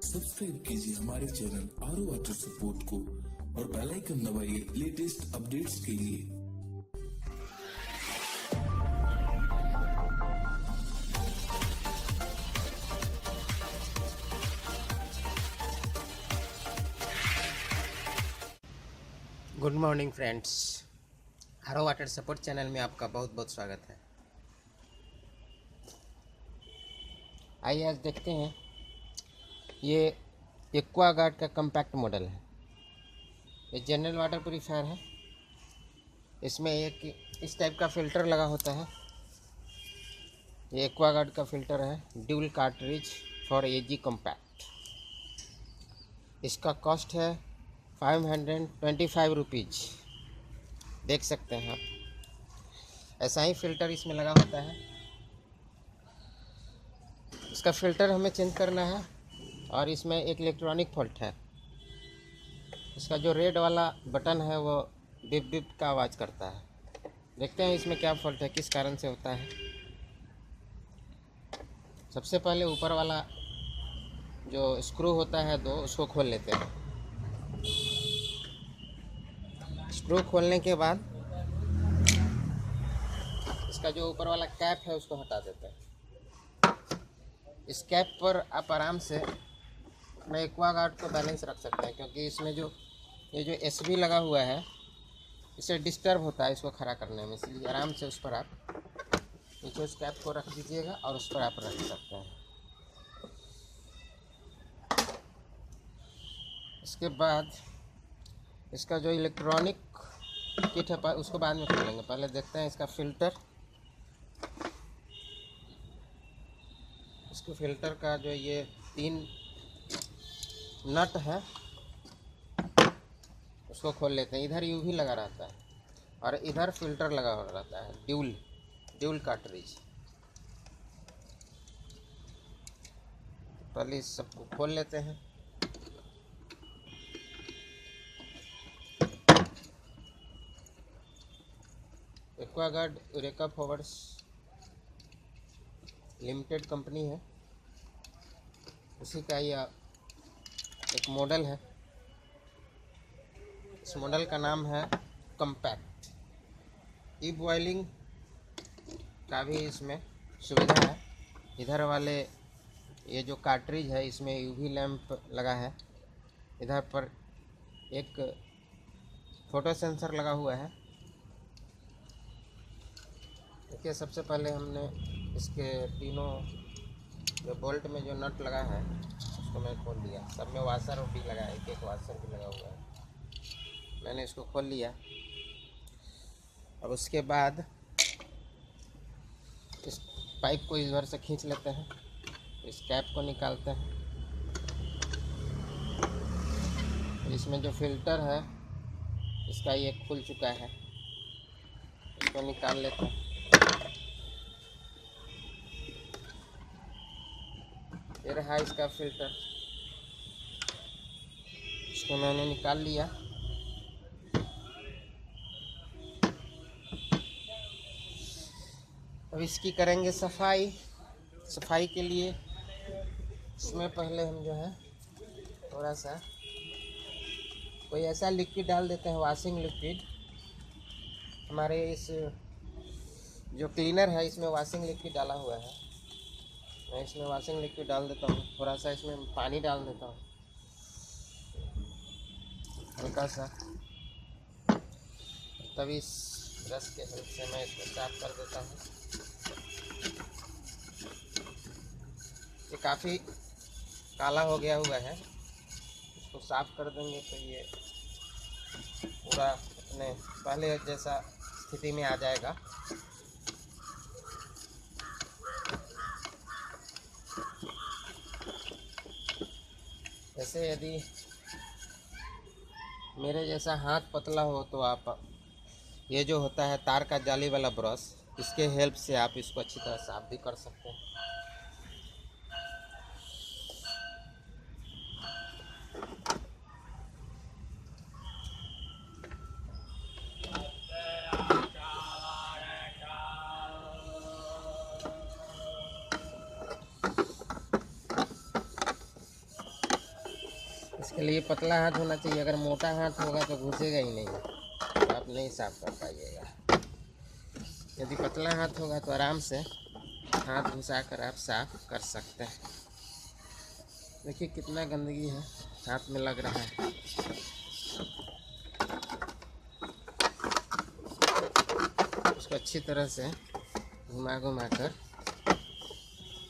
Subscribe कीजिए हमारे channel आरो वाटर सपोर्ट को और बेल आइकन दबाइए लेटेस्ट अपडेट्स के लिए। गुड मॉर्निंग फ्रेंड्स, आरो वाटर सपोर्ट चैनल में आपका बहुत बहुत स्वागत है। आइए आज देखते हैं, ये एक्वागार्ड का कम्पैक्ट मॉडल है। ये जनरल वाटर प्यूरीफायर है। इसमें एक इस टाइप का फ़िल्टर लगा होता है। ये एक्वागार्ड का फ़िल्टर है, dual cartridge for AG compact. इसका कॉस्ट है 525 रुपीज़। देख सकते हैं आप, ऐसा ही फ़िल्टर इसमें लगा होता है। इसका फ़िल्टर हमें चेंज करना है और इसमें एक इलेक्ट्रॉनिक फॉल्ट है। इसका जो रेड वाला बटन है वो बिप बिप का आवाज़ करता है। देखते हैं इसमें क्या फॉल्ट है, किस कारण से होता है। सबसे पहले ऊपर वाला जो स्क्रू होता है दो, उसको खोल लेते हैं। स्क्रू खोलने के बाद इसका जो ऊपर वाला कैप है उसको हटा देते हैं। इस कैप पर आप आराम से अपने एक्वागार्ड को बैलेंस रख सकते हैं, क्योंकि इसमें ये जो एसबी लगा हुआ है इससे डिस्टर्ब होता है इसको खड़ा करने में। इसलिए आराम से उस पर आप नीचे उस कैप को रख दीजिएगा और उस पर आप रख सकते हैं। इसके बाद इसका जो इलेक्ट्रॉनिक किट है उसको बाद में खोलेंगे। पहले देखते हैं इसका फ़िल्टर। इसके फ़िल्टर का जो ये 3 नट है उसको खोल लेते हैं। इधर यूवी लगा रहता है और इधर फ़िल्टर लगा रहता है, ड्यूल कार्ट्रिज। पहले इस सबको खोल लेते हैं। Aquaguard eureka forwards limited company है, उसी का यह एक मॉडल है। इस मॉडल का नाम है कम्पैक्ट। ई बॉयलिंग का भी इसमें सुविधा है। इधर वाले ये जो कार्ट्रिज है इसमें यूवी लैंप लगा है। इधर पर एक फोटो सेंसर लगा हुआ है। देखिए, सबसे पहले हमने इसके तीनों जो बोल्ट में जो नट लगा है उसको मैं खोल लिया। सब में वाशर भी लगा है, एक वाशर भी लगा हुआ है। मैंने इसको खोल लिया। अब उसके बाद इस पाइप को इधर से खींच लेते हैं, इस कैप को निकालते हैं। इसमें जो फ़िल्टर है इसका ये खुल चुका है, इसको निकाल लेते हैं। ये रहा इसका फ़िल्टर, इसको मैंने निकाल लिया। अब इसकी करेंगे सफाई के लिए इसमें पहले हम जो है थोड़ा सा कोई ऐसा लिक्विड डाल देते हैं, वॉशिंग लिक्विड। हमारे इस जो क्लीनर है इसमें वॉशिंग लिक्विड डाला हुआ है। मैं इसमें वॉशिंग लिक्विड डाल देता हूँ। थोड़ा सा इसमें पानी डाल देता हूँ, हल्का सा। तभी इस ब्रश के हेल्प से मैं इसको साफ कर देता हूँ। ये काफ़ी काला हो गया हुआ है, इसको साफ कर देंगे तो ये पूरा अपने पहले जैसा स्थिति में आ जाएगा। ऐसे यदि मेरे जैसा हाथ पतला हो तो आप ये जो होता है तार का जाली वाला ब्रश, इसके हेल्प से आप इसको अच्छी तरह साफ भी कर सकते हैं। इसके लिए पतला हाथ होना चाहिए, अगर मोटा हाथ होगा तो घुसेगा ही नहीं, तो आप नहीं साफ कर पाइएगा। यदि पतला हाथ होगा तो आराम से हाथ घुसाकर आप साफ कर सकते हैं। देखिए कितना गंदगी है हाथ में लग रहा है। उसको अच्छी तरह से घुमा घुमा कर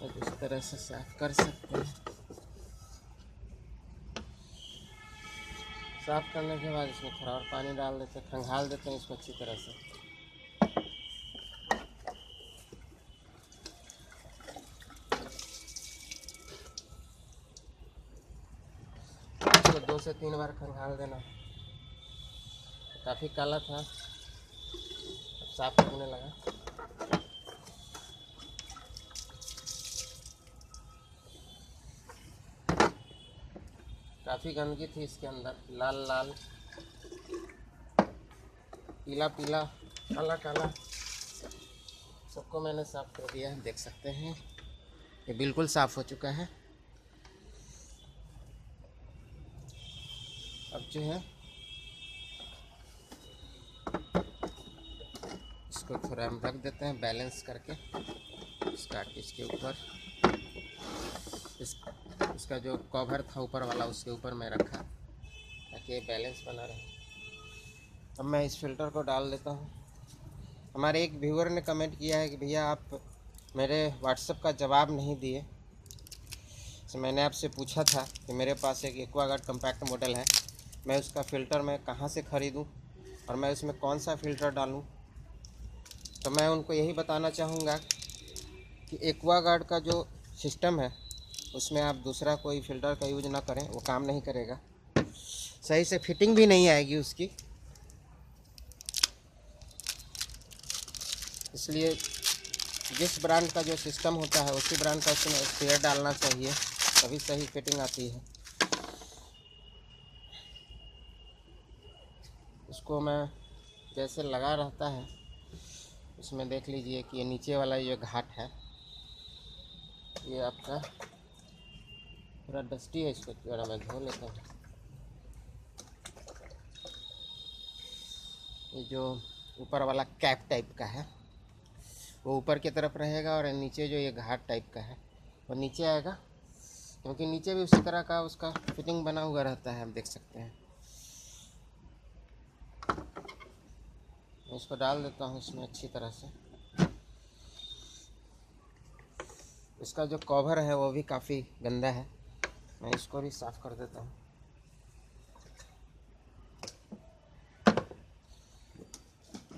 और इस तरह से साफ कर सकते हैं। साफ करने के बाद इसमें थोड़ा और पानी डाल देते हैं, खंगाल देते हैं इसको अच्छी तरह से। इसको 2 से 3 बार खंगाल देना। काफ़ी काला था, अब साफ होने लगा। काफ़ी गंदगी थी इसके अंदर, लाल लाल, पीला पीला, काला काला, सबको मैंने साफ कर दिया है। देख सकते हैं ये बिल्कुल साफ हो चुका है। अब जो है इसको थोड़ा हम रख देते हैं बैलेंस करके, इसके ऊपर इसका जो कवर था ऊपर वाला उसके ऊपर मैं रखा ताकि ये बैलेंस बना रहे। अब मैं इस फिल्टर को डाल देता हूँ। हमारे एक व्यूअर ने कमेंट किया है कि भैया आप मेरे व्हाट्सएप का जवाब नहीं दिए। तो मैंने आपसे पूछा था कि मेरे पास एक एक्वागार्ड कम्पैक्ट मॉडल है, मैं उसका फ़िल्टर मैं कहाँ से ख़रीदूँ और मैं उसमें कौन सा फ़िल्टर डालूँ। तो मैं उनको यही बताना चाहूँगा कि एक्वागार्ड का जो सिस्टम है उसमें आप दूसरा कोई फ़िल्टर का यूज़ ना करें, वो काम नहीं करेगा, सही से फिटिंग भी नहीं आएगी उसकी। इसलिए जिस ब्रांड का जो सिस्टम होता है उसी ब्रांड का उसमें स्पेयर डालना चाहिए, तभी सही फिटिंग आती है। उसको मैं जैसे लगा रहता है उसमें देख लीजिए कि ये नीचे वाला जो घाट है ये आपका थोड़ा डस्टी है, इसको थोड़ा मैं धो लेता हूँ। ये जो ऊपर वाला कैप टाइप का है वो ऊपर की तरफ रहेगा और नीचे जो ये घाट टाइप का है वो नीचे आएगा, क्योंकि नीचे भी उसी तरह का उसका फिटिंग बना हुआ रहता है। आप देख सकते हैं। मैं इसको डाल देता हूँ इसमें अच्छी तरह से। इसका जो कवर है वो भी काफ़ी गंदा है, मैं इसको भी साफ़ कर देता हूँ।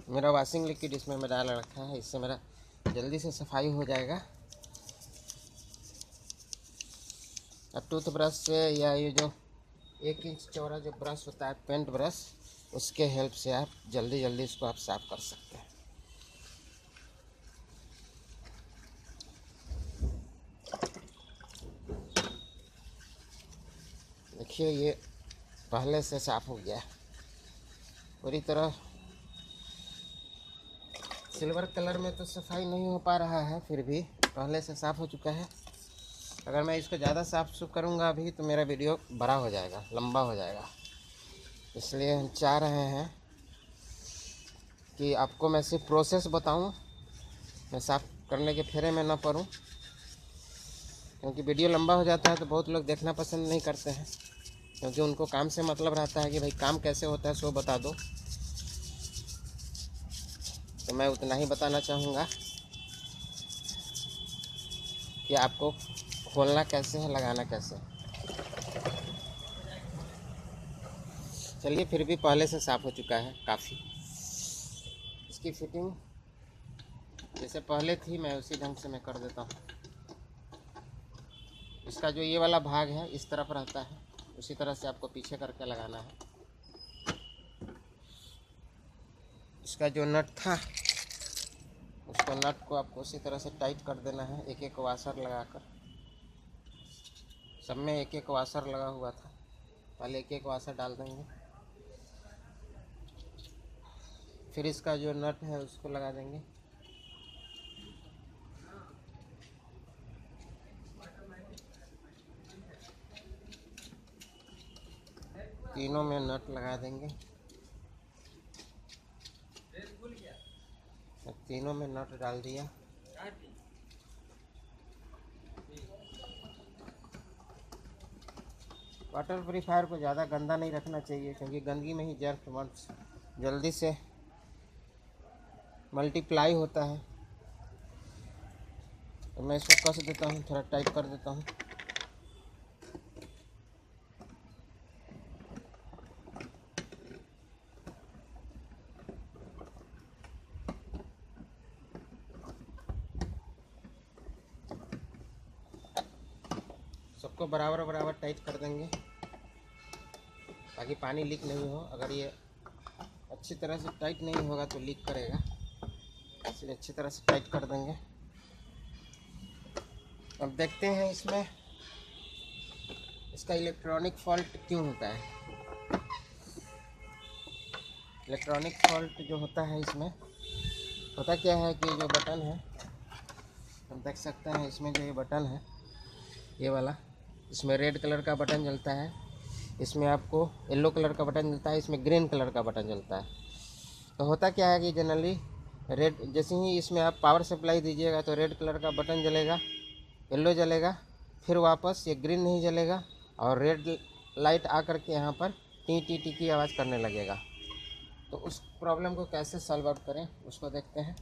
मेरा वॉशिंग लिक्विड इसमें मैं डाल रखा है, इससे मेरा जल्दी से सफाई हो जाएगा। अब टूथ ब्रश से या ये जो 1 इंच चौड़ा जो ब्रश होता है पेंट ब्रश, उसके हेल्प से आप जल्दी जल्दी इसको आप साफ़ कर सकते हैं। देखिए ये पहले से साफ़ हो गया पूरी तरह। सिल्वर कलर में तो सफाई नहीं हो पा रहा है, फिर भी पहले से साफ़ हो चुका है। अगर मैं इसको ज़्यादा साफ करूँगा अभी तो मेरा वीडियो बड़ा हो जाएगा, लंबा हो जाएगा। इसलिए हम चाह रहे हैं कि आपको मैं सिर्फ प्रोसेस बताऊं, मैं साफ़ करने के फेरे में ना पड़ूं, क्योंकि वीडियो लंबा हो जाता है तो बहुत लोग देखना पसंद नहीं करते हैं, क्योंकि उनको काम से मतलब रहता है कि भाई काम कैसे होता है सो बता दो। तो मैं उतना ही बताना चाहूँगा कि आपको खोलना कैसे है, लगाना कैसे। चलिए, फिर भी पहले से साफ़ हो चुका है काफ़ी। इसकी फिटिंग जैसे पहले थी मैं उसी ढंग से मैं कर देता हूँ। इसका जो ये वाला भाग है इस तरफ रहता है, उसी तरह से आपको पीछे करके लगाना है। इसका जो नट था उसको नट को आपको उसी तरह से टाइट कर देना है, एक एक वाशर लगाकर। सब में एक एक वाशर लगा हुआ था, पहले एक एक वाशर डाल देंगे, फिर इसका जो नट है उसको लगा देंगे। तीनों में नट लगा देंगे। तीनों में नट डाल दिया। वाटर प्यूरीफायर को ज़्यादा गंदा नहीं रखना चाहिए, क्योंकि गंदगी में ही जर्म्स जल्दी से मल्टीप्लाई होता है। तो मैं इसको कस देता हूँ, थोड़ा टाइट कर देता हूँ। सबको बराबर बराबर टाइट कर देंगे ताकि पानी लीक नहीं हो। अगर ये अच्छी तरह से टाइट नहीं होगा तो लीक करेगा, इसलिए अच्छी तरह से टाइट कर देंगे। अब देखते हैं इसमें इसका इलेक्ट्रॉनिक फॉल्ट क्यों होता है। इलेक्ट्रॉनिक फॉल्ट जो होता है इसमें होता क्या है कि जो बटन है, हम देख सकते हैं इसमें जो ये बटन है, ये वाला, इसमें रेड कलर का बटन जलता है, इसमें आपको येलो कलर का बटन जलता है, इसमें ग्रीन कलर का बटन जलता है। तो होता क्या है कि जनरली रेड, जैसे ही इसमें आप पावर सप्लाई दीजिएगा तो रेड कलर का बटन जलेगा, येलो जलेगा, फिर वापस ये ग्रीन नहीं जलेगा और रेड लाइट आकर के यहाँ पर टी टी टी की आवाज़ करने लगेगा। तो उस प्रॉब्लम को कैसे सॉल्व आउट करें उसको देखते हैं।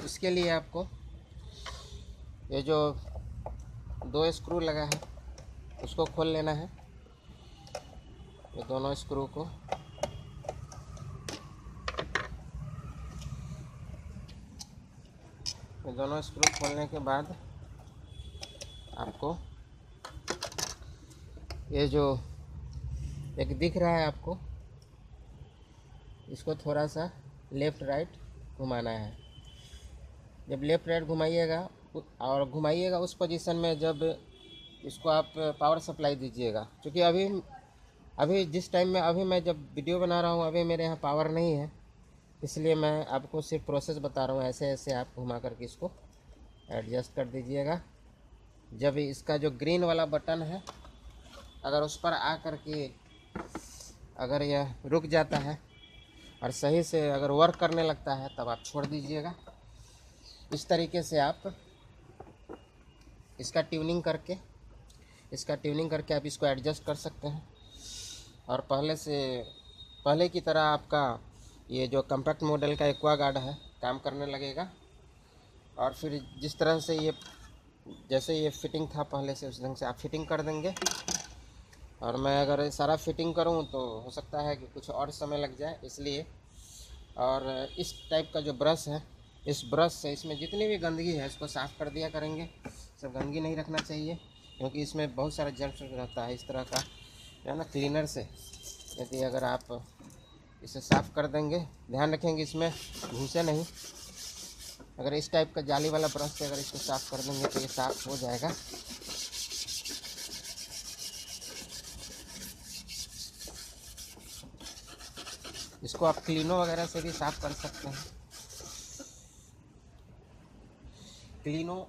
इसके लिए आपको ये जो 2 स्क्रू लगा है उसको खोल लेना है। ये दोनों स्क्रू को खोलने के बाद आपको ये जो एक दिख रहा है आपको, इसको थोड़ा सा लेफ़्ट राइट घुमाना है। जब लेफ़्ट राइट घुमाइएगा और घुमाइएगा उस पोजीशन में जब इसको आप पावर सप्लाई दीजिएगा, क्योंकि अभी जिस टाइम में अभी मैं जब वीडियो बना रहा हूँ अभी मेरे यहाँ पावर नहीं है, इसलिए मैं आपको सिर्फ प्रोसेस बता रहा हूँ। ऐसे ऐसे आप घुमा करके इसको एडजस्ट कर दीजिएगा। जब इसका जो ग्रीन वाला बटन है अगर उस पर आ करके अगर यह रुक जाता है और सही से अगर वर्क करने लगता है तब आप छोड़ दीजिएगा। इस तरीके से आप इसका ट्यूनिंग करके आप इसको एडजस्ट कर सकते हैं। और पहले की तरह आपका ये जो कॉम्पैक्ट मॉडल का एक्वागार्ड है काम करने लगेगा। और फिर जिस तरह से ये जैसे ये फिटिंग था पहले से उस ढंग से आप फिटिंग कर देंगे। और मैं अगर सारा फिटिंग करूं तो हो सकता है कि कुछ और समय लग जाए, इसलिए। और इस टाइप का जो ब्रश है, इस ब्रश से इसमें जितनी भी गंदगी है इसको साफ़ कर दिया करेंगे। सब गंदगी नहीं रखना चाहिए, क्योंकि इसमें बहुत सारा जर्म्स रहता है। इस तरह का जो है ना क्लीनर से यदि अगर आप इसे साफ़ कर देंगे, ध्यान रखेंगे इसमें घुसे नहीं। अगर इस टाइप का जाली वाला ब्रश से अगर इसको साफ़ कर देंगे तो ये साफ़ हो जाएगा। इसको आप क्लीनो वगैरह से भी साफ़ कर सकते हैं। क्लीनो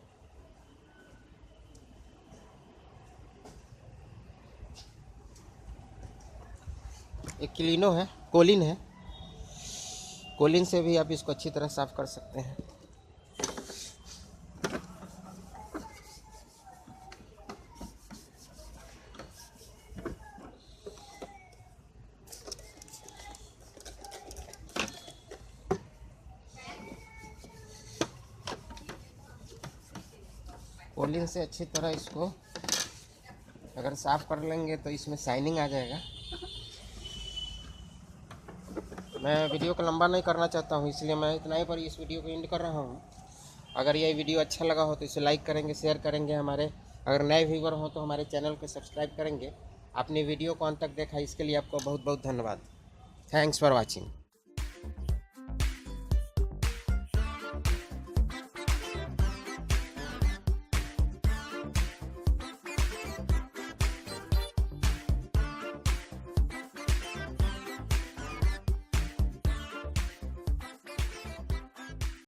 एक क्लीनो है, कोलिन है, कोलिन से भी आप इसको अच्छी तरह साफ़ कर सकते हैं। कोलिन से अच्छी तरह इसको अगर साफ़ कर लेंगे तो इसमें शाइनिंग आ जाएगा। मैं वीडियो को लंबा नहीं करना चाहता हूँ, इसलिए मैं इतना ही पर इस वीडियो को एंड कर रहा हूँ। अगर ये वीडियो अच्छा लगा हो तो इसे लाइक करेंगे, शेयर करेंगे। अगर नए व्यूवर हो तो हमारे चैनल को सब्सक्राइब करेंगे। आपने वीडियो को अंत तक देखा इसके लिए आपको बहुत बहुत धन्यवाद। Thanks for watching.